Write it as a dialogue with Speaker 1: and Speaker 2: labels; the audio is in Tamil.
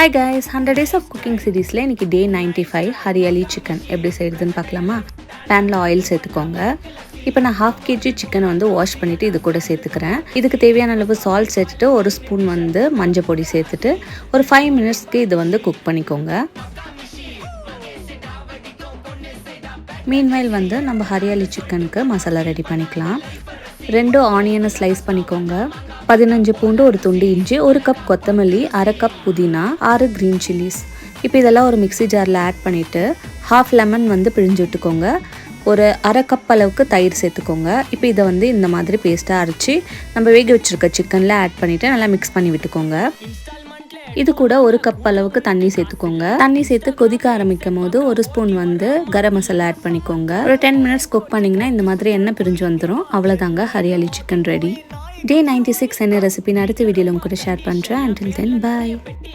Speaker 1: Hi guys, 100 days of cooking சீரீஸில் இன்றைக்கி டே 95 ஹரியாலி சிக்கன் எப்படி செய்கிறதுன்னு பார்க்கலாமா. பேனில் ஆயில் சேர்த்துக்கோங்க. இப்போ நான் 1/2 kg சிக்கனை வாஷ் பண்ணிவிட்டு இது கூட சேர்த்துக்கிறேன். இதுக்கு தேவையான அளவு சால்ட் சேர்த்துட்டு ஒரு ஸ்பூன் மஞ்சள் பொடி சேர்த்துட்டு ஒரு 5 மினிட்ஸ்க்கு இது குக் பண்ணிக்கோங்க. மீன்வைல் நம்ம ஹரியாலி சிக்கனுக்கு மசாலா ரெடி பண்ணிக்கலாம். 2 ஆனியனை ஸ்லைஸ் பண்ணிக்கோங்க. 15 பூண்டு, ஒரு துண்டு இஞ்சி, 1 கப் கொத்தமல்லி, 1/2 கப் புதினா, 6 க்ரீன் சில்லிஸ். இப்போ இதெல்லாம் ஒரு மிக்ஸி ஜாரில் ஆட் பண்ணிவிட்டு 1/2 லெமன் பிழிஞ்சு விட்டுக்கோங்க. ஒரு 1/2 கப் அளவுக்கு தயிர் சேர்த்துக்கோங்க. இப்போ இதை இந்த மாதிரி பேஸ்ட்டாக அரைச்சி நம்ம வேக வச்சுருக்க சிக்கனில் ஆட் பண்ணிவிட்டு நல்லா மிக்ஸ் பண்ணி விட்டுக்கோங்க. இது கூட 1 கப் அளவுக்கு தண்ணி சேர்த்துக்கோங்க. தண்ணி சேர்த்து கொதிக்க ஆரம்பிக்கும் போது 1 ஸ்பூன் கரம் மசாலா ஆட் பண்ணிக்கோங்க. ஒரு 10 மினிட்ஸ் குக் பண்ணிங்கன்னா இந்த மாதிரி எண்ணெய் பிரிஞ்சு வந்துடும். அவ்வளோதாங்க, ஹரியாலி சிக்கன் ரெடி. டே 96 என்ன ரெசிபின்னு அடுத்த வீடியோவில் உங்க கூட ஷேர் பண்ணுறேன். Until then, bye.